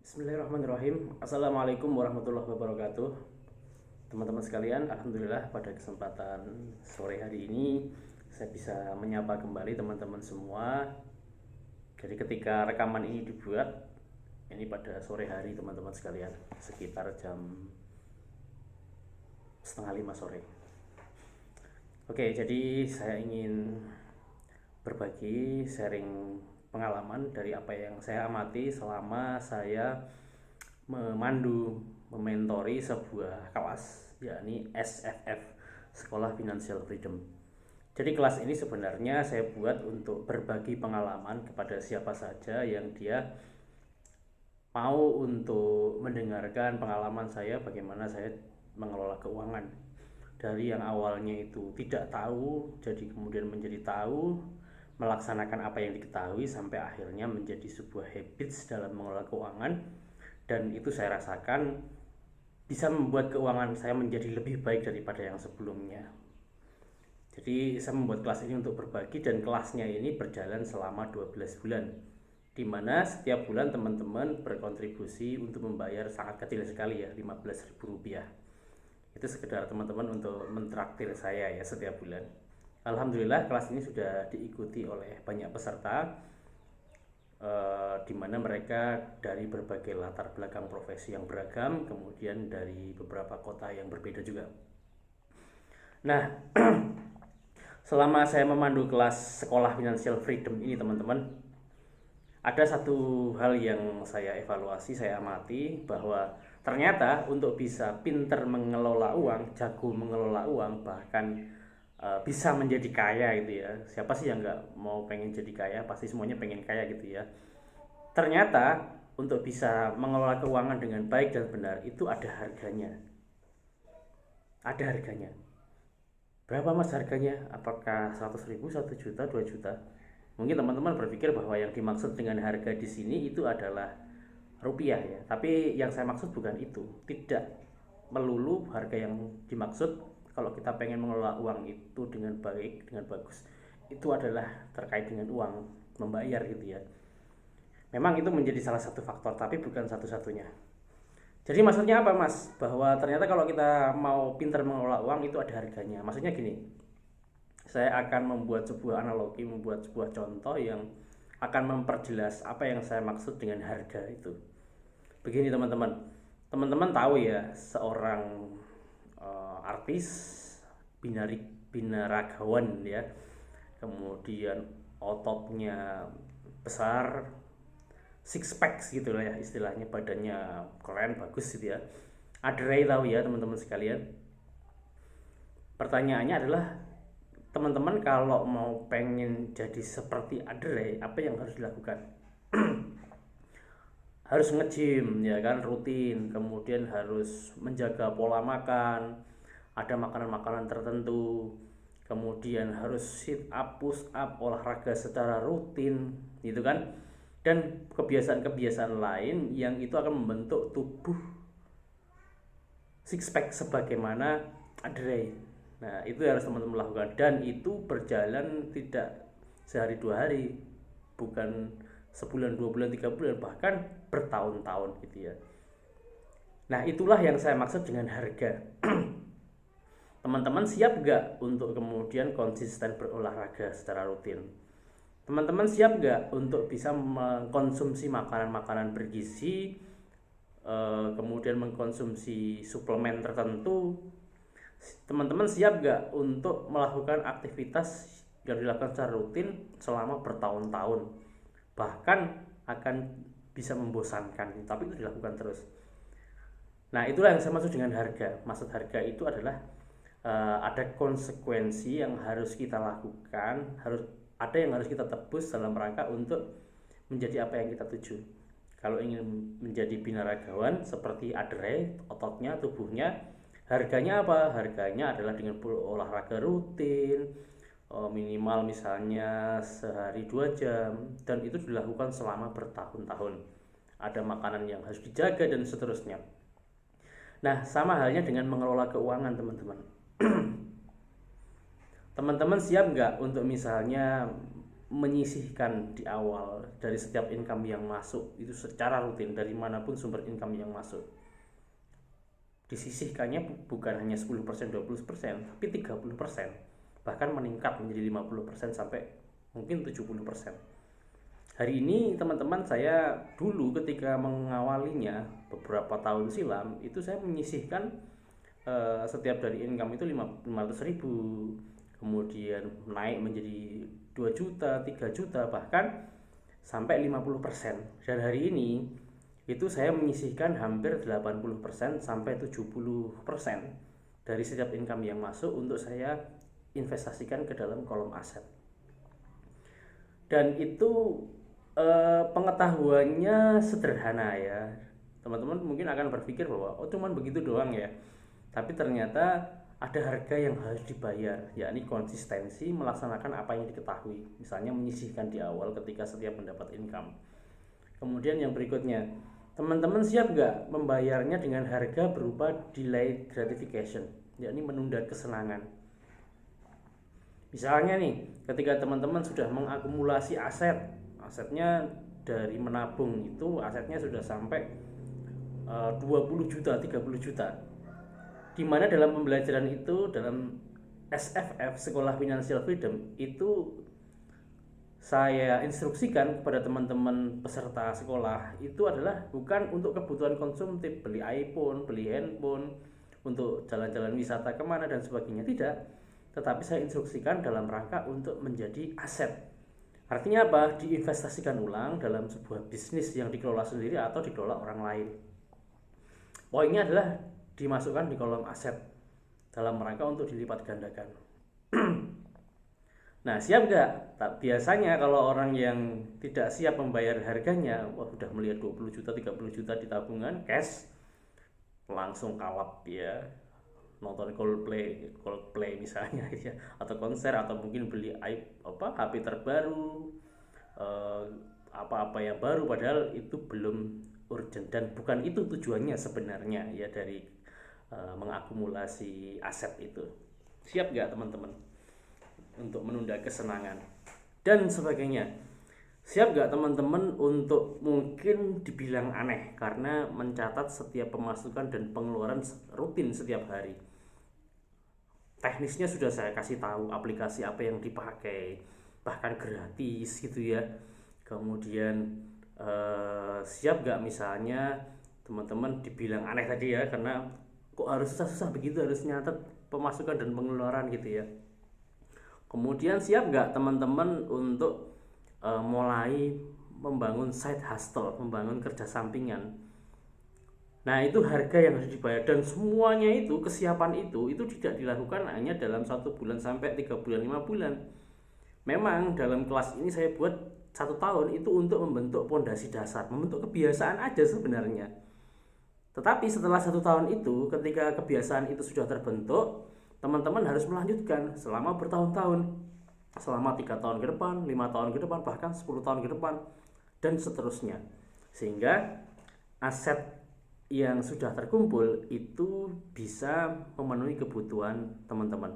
Bismillahirrahmanirrahim. Assalamualaikum warahmatullahi wabarakatuh. Teman-teman sekalian, alhamdulillah pada kesempatan sore hari ini saya bisa menyapa kembali teman-teman semua. Jadi ketika rekaman ini dibuat, ini pada sore hari teman-teman sekalian, sekitar jam setengah 5 sore. Oke, jadi saya ingin berbagi sharing pengalaman dari apa yang saya amati selama saya mementori sebuah kelas, yakni SFF, Sekolah Financial Freedom. Jadi kelas ini sebenarnya saya buat untuk berbagi pengalaman kepada siapa saja yang dia mau untuk mendengarkan pengalaman saya, bagaimana saya mengelola keuangan. Dari yang awalnya itu tidak tahu, jadi kemudian menjadi tahu, melaksanakan apa yang diketahui sampai akhirnya menjadi sebuah habits dalam mengelola keuangan, dan itu saya rasakan bisa membuat keuangan saya menjadi lebih baik daripada yang sebelumnya. Jadi saya membuat kelas ini untuk berbagi, dan kelasnya ini berjalan selama 12 bulan, di mana setiap bulan teman-teman berkontribusi untuk membayar sangat kecil sekali ya, Rp15.000. Itu sekedar teman-teman untuk mentraktir saya ya setiap bulan. Alhamdulillah kelas ini sudah diikuti oleh banyak peserta, di mana mereka dari berbagai latar belakang profesi yang beragam, kemudian dari beberapa kota yang berbeda juga. Nah, selama saya memandu kelas Sekolah Financial Freedom ini teman-teman, ada satu hal yang saya evaluasi, saya amati, bahwa ternyata untuk bisa pinter mengelola uang, jago mengelola uang, bahkan bisa menjadi kaya gitu ya. Siapa sih yang nggak mau pengen jadi kaya? Pasti semuanya pengen kaya gitu ya. Ternyata untuk bisa mengelola keuangan dengan baik dan benar itu ada harganya. Ada harganya. Berapa mas harganya? Apakah 100.000, 1 juta, 2 juta? Mungkin teman-teman berpikir bahwa yang dimaksud dengan harga di sini itu adalah rupiah ya. Tapi yang saya maksud bukan itu. Tidak melulu harga yang dimaksud kalau kita pengen mengelola uang itu dengan baik, dengan bagus. Itu adalah terkait dengan uang, membayar gitu ya. Memang itu menjadi salah satu faktor, tapi bukan satu-satunya. Jadi maksudnya apa mas? Bahwa ternyata kalau kita mau pintar mengelola uang itu ada harganya. Maksudnya gini, saya akan membuat sebuah analogi, membuat sebuah contoh yang akan memperjelas apa yang saya maksud dengan harga itu. Begini teman-teman, teman-teman tahu ya seorang artis binaragawan ya, kemudian ototnya besar, six packs gitu lah ya istilahnya, badannya keren bagus gitu ya. Adrei tahu ya teman-teman sekalian. Pertanyaannya adalah, teman-teman kalau mau pengen jadi seperti Adrei, apa yang harus dilakukan? Harus nge-gym ya kan, rutin, kemudian harus menjaga pola makan, ada makanan-makanan tertentu, kemudian harus sit up, push up, olahraga secara rutin gitu kan, dan kebiasaan-kebiasaan lain yang itu akan membentuk tubuh six pack sebagaimana Adrei. Nah itu harus teman-teman lakukan, dan itu berjalan tidak sehari dua hari, bukan sebulan, 2 bulan, 3 bulan, bahkan bertahun-tahun gitu ya. Nah itulah yang saya maksud dengan harga. Teman-teman siap gak untuk kemudian konsisten berolahraga secara rutin? Teman-teman siap gak untuk bisa mengkonsumsi makanan-makanan bergizi, kemudian mengkonsumsi suplemen tertentu? Teman-teman siap gak untuk melakukan aktivitas yang dilakukan secara rutin selama bertahun-tahun? Bahkan akan bisa membosankan, tapi itu dilakukan terus. Nah itulah yang saya maksud dengan harga. Maksud harga itu adalah ada konsekuensi yang harus kita lakukan, ada yang harus kita tebus dalam rangka untuk menjadi apa yang kita tuju. Kalau ingin menjadi binaragawan seperti Adrei, ototnya, tubuhnya, harganya apa? Harganya adalah dengan olahraga rutin, minimal misalnya sehari 2 jam, dan itu dilakukan selama bertahun-tahun. Ada makanan yang harus dijaga dan seterusnya. Nah sama halnya dengan mengelola keuangan teman-teman. Teman-teman siap nggak untuk misalnya menyisihkan di awal dari setiap income yang masuk itu secara rutin dari manapun sumber income yang masuk. Disisihkannya bukan hanya 10%, 20%, tapi 30%. Bahkan meningkat menjadi 50% sampai mungkin 70%. Hari ini teman-teman, saya dulu ketika mengawalinya beberapa tahun silam itu saya menyisihkan setiap dari income itu 500.000, kemudian naik menjadi 2 juta, 3 juta, bahkan sampai 50%. Dan hari ini itu saya menyisihkan hampir 80% sampai 70% dari setiap income yang masuk untuk saya investasikan ke dalam kolom aset. Dan itu pengetahuannya sederhana ya. Teman-teman mungkin akan berpikir bahwa oh cuman begitu doang ya. Tapi ternyata ada harga yang harus dibayar, yakni konsistensi melaksanakan apa yang diketahui. Misalnya menyisihkan di awal ketika setiap mendapat income. Kemudian yang berikutnya, teman-teman siap nggak membayarnya dengan harga berupa delayed gratification, yakni menunda kesenangan. Misalnya nih, ketika teman-teman sudah mengakumulasi asetnya dari menabung itu asetnya sudah sampai 20 juta, 30 juta. Di mana dalam pembelajaran itu, dalam SFF Sekolah Financial Freedom itu saya instruksikan kepada teman-teman peserta sekolah itu adalah bukan untuk kebutuhan konsumtif, beli iPhone, beli handphone, untuk jalan-jalan wisata kemana dan sebagainya, tidak. Tetapi saya instruksikan dalam rangka untuk menjadi aset. Artinya apa? Diinvestasikan ulang dalam sebuah bisnis yang dikelola sendiri atau dikelola orang lain. Poinnya adalah dimasukkan di kolom aset dalam rangka untuk dilipat gandakan. Nah, siap nggak? Biasanya kalau orang yang tidak siap membayar harganya, wah udah melihat 20 juta, 30 juta di tabungan cash, langsung kalap ya. Nonton Coldplay misalnya ya, atau konser, atau mungkin beli HP terbaru, apa-apa yang baru, padahal itu belum urgent dan bukan itu tujuannya sebenarnya ya dari mengakumulasi aset itu. Siap nggak teman-teman untuk menunda kesenangan dan sebagainya? Siap nggak teman-teman untuk mungkin dibilang aneh karena mencatat setiap pemasukan dan pengeluaran rutin setiap hari? Teknisnya sudah saya kasih tahu, aplikasi apa yang dipakai, bahkan gratis gitu ya. Kemudian siap nggak misalnya teman-teman dibilang aneh tadi ya, karena kok harus susah-susah begitu, harus nyatet pemasukan dan pengeluaran gitu ya. Kemudian siap nggak teman-teman untuk mulai membangun side hustle, membangun kerja sampingan. Nah itu harga yang harus dibayar, dan semuanya itu, kesiapan itu tidak dilakukan hanya dalam 1 bulan sampai 3 bulan, 5 bulan. Memang dalam kelas ini saya buat 1 tahun itu untuk membentuk pondasi dasar, membentuk kebiasaan aja sebenarnya. Tetapi setelah 1 tahun itu, ketika kebiasaan itu sudah terbentuk, teman-teman harus melanjutkan selama bertahun-tahun, selama 3 tahun ke depan, 5 tahun ke depan, bahkan 10 tahun ke depan, dan seterusnya. Sehingga aset yang sudah terkumpul itu bisa memenuhi kebutuhan teman-teman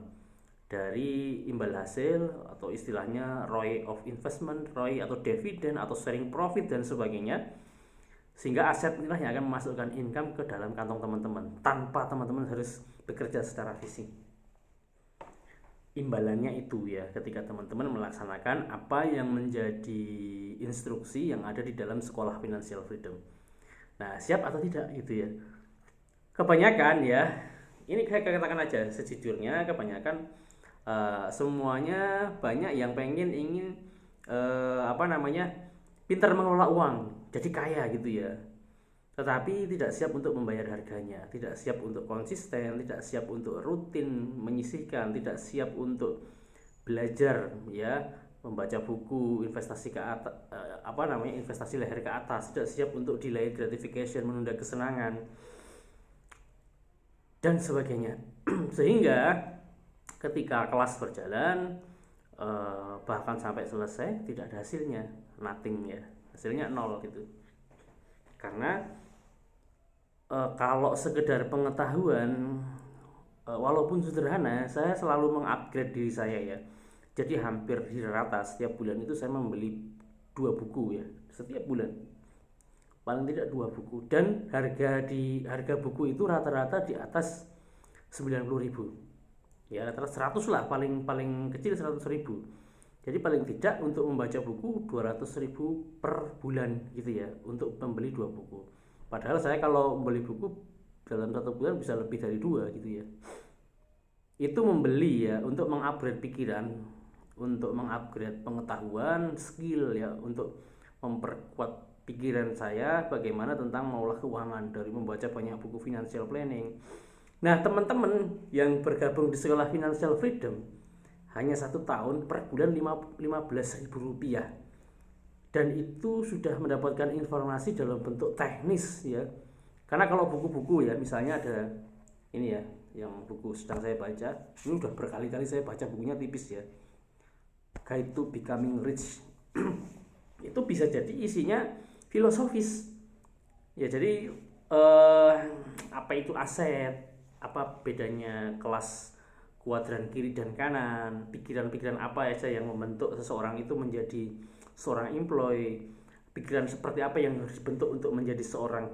dari imbal hasil, atau istilahnya ROI of investment, ROI atau dividen atau sharing profit dan sebagainya. Sehingga aset inilah yang akan memasukkan income ke dalam kantong teman-teman tanpa teman-teman harus bekerja secara fisik. Imbalannya itu ya, ketika teman-teman melaksanakan apa yang menjadi instruksi yang ada di dalam Sekolah Financial Freedom. Nah, siap atau tidak gitu ya. Kebanyakan ya, ini saya katakan aja sejujurnya, kebanyakan semuanya banyak yang ingin pintar mengelola uang, jadi kaya gitu ya, tetapi tidak siap untuk membayar harganya, tidak siap untuk konsisten, tidak siap untuk rutin menyisihkan, tidak siap untuk belajar ya, membaca buku investasi ke atas, investasi leher ke atas, tidak siap untuk delayed gratification, menunda kesenangan dan sebagainya. Sehingga ketika kelas berjalan bahkan sampai selesai tidak ada hasilnya, nothing ya, hasilnya 0 gitu. Karena kalau sekedar pengetahuan walaupun sederhana, saya selalu mengupgrade diri saya ya. Jadi hampir di rata setiap bulan itu saya membeli 2 buku ya, setiap bulan paling tidak 2 buku, dan harga buku itu rata-rata di atas 90.000 ya, rata-rata 100 lah, paling paling kecil 100.000. Jadi paling tidak untuk membaca buku 200.000 per bulan gitu ya, untuk membeli 2 buku. Padahal saya kalau membeli buku dalam 1 bulan bisa lebih dari 2 gitu ya. Itu membeli ya untuk mengupgrade pikiran, untuk mengupgrade pengetahuan, skill ya, untuk memperkuat pikiran saya bagaimana tentang mengolah keuangan dari membaca banyak buku financial planning. Nah, teman-teman yang bergabung di sekolah Financial Freedom hanya 1 tahun per bulan 15.000 rupiah, dan itu sudah mendapatkan informasi dalam bentuk teknis ya. Karena kalau buku-buku ya, misalnya ada ini ya, yang buku sedang saya baca, ini udah berkali-kali saya baca, bukunya tipis ya, Guide to Becoming Rich. Itu bisa jadi isinya filosofis ya. Jadi apa itu aset, apa bedanya kelas kuadran kiri dan kanan, pikiran-pikiran apa aja yang membentuk seseorang itu menjadi seorang employee, pikiran seperti apa yang harus dibentuk untuk menjadi seorang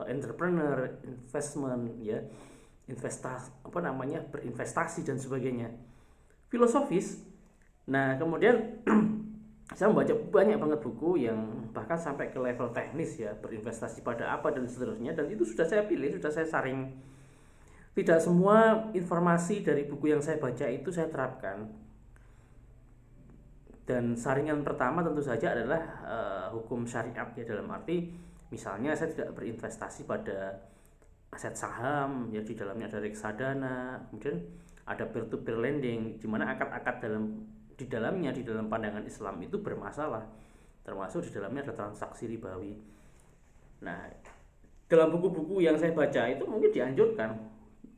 entrepreneur, investment ya, berinvestasi dan sebagainya, filosofis. Nah, kemudian saya membaca banyak banget buku yang bahkan sampai ke level teknis ya, berinvestasi pada apa dan seterusnya, dan itu sudah saya pilih, sudah saya saring. Tidak semua informasi dari buku yang saya baca itu saya terapkan. Dan saringan pertama tentu saja adalah hukum syariat ya, dalam arti misalnya saya tidak berinvestasi pada aset saham ya, di dalamnya ada reksadana, kemudian ada peer to peer lending, di mana akad-akad di dalam pandangan Islam itu bermasalah, termasuk di dalamnya ada transaksi ribawi. Nah, dalam buku-buku yang saya baca itu mungkin dianjurkan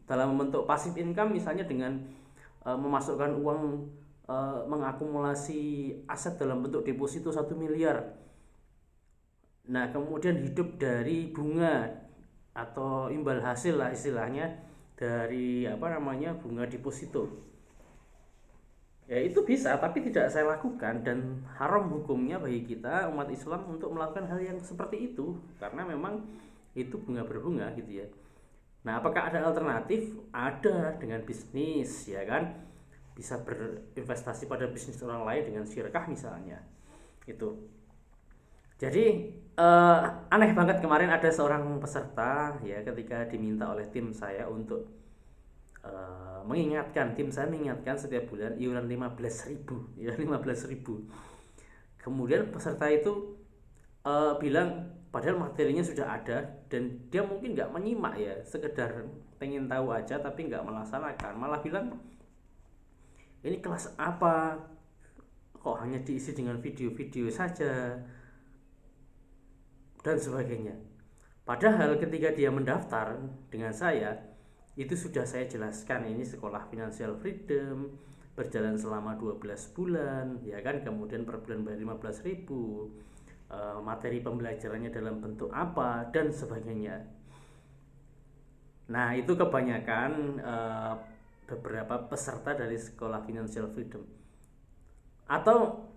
dalam membentuk passive income, misalnya dengan memasukkan uang, mengakumulasi aset dalam bentuk deposito 1 miliar. Nah, kemudian hidup dari bunga atau imbal hasil lah istilahnya, dari bunga deposito. Ya itu bisa, tapi tidak saya lakukan, dan haram hukumnya bagi kita umat Islam untuk melakukan hal yang seperti itu, karena memang itu bunga berbunga gitu ya. Nah, apakah ada alternatif? Ada, dengan bisnis ya kan, bisa berinvestasi pada bisnis orang lain dengan syirkah misalnya itu. Jadi aneh banget kemarin ada seorang peserta ya, ketika diminta oleh tim saya untuk mengingatkan, tim saya mengingatkan setiap bulan iuran 15.000 ya, 15.000. Kemudian peserta itu bilang padahal materinya sudah ada, dan dia mungkin nggak menyimak ya, sekedar pengen tahu aja tapi nggak melaksanakan, malah bilang ini kelas apa kok hanya diisi dengan video-video saja dan sebagainya. Padahal ketika dia mendaftar dengan saya, itu sudah saya jelaskan, ini sekolah Financial Freedom berjalan selama 12 bulan ya kan, kemudian per bulan bayar 15.000, materi pembelajarannya dalam bentuk apa dan sebagainya. Nah, itu kebanyakan beberapa peserta dari sekolah Financial Freedom. Atau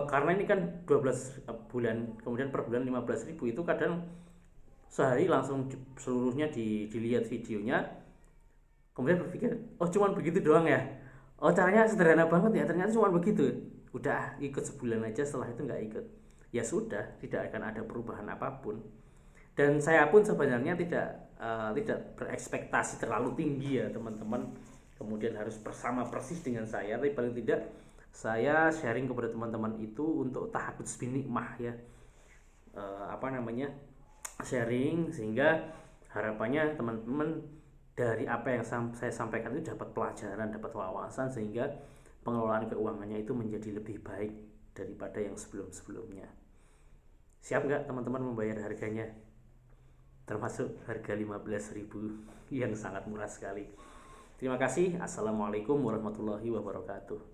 karena ini kan 12 bulan, kemudian per bulan 15.000, itu kadang sehari langsung seluruhnya dilihat videonya, kemudian berpikir, oh cuman begitu doang ya, oh caranya sederhana banget ya, ternyata cuma begitu, udah ikut sebulan aja, setelah itu nggak ikut. Ya sudah, tidak akan ada perubahan apapun. Dan saya pun sebenarnya tidak berekspektasi terlalu tinggi ya teman-teman, kemudian harus bersama persis dengan saya, tapi paling tidak saya sharing kepada teman-teman itu untuk tahabbuts bin nikmah ya, sharing, sehingga harapannya teman-teman dari apa yang saya sampaikan itu dapat pelajaran, dapat wawasan, sehingga pengelolaan keuangannya itu menjadi lebih baik daripada yang sebelum-sebelumnya. Siap nggak teman-teman membayar harganya? Termasuk harga 15.000 yang sangat murah sekali. Terima kasih. Assalamualaikum warahmatullahi wabarakatuh.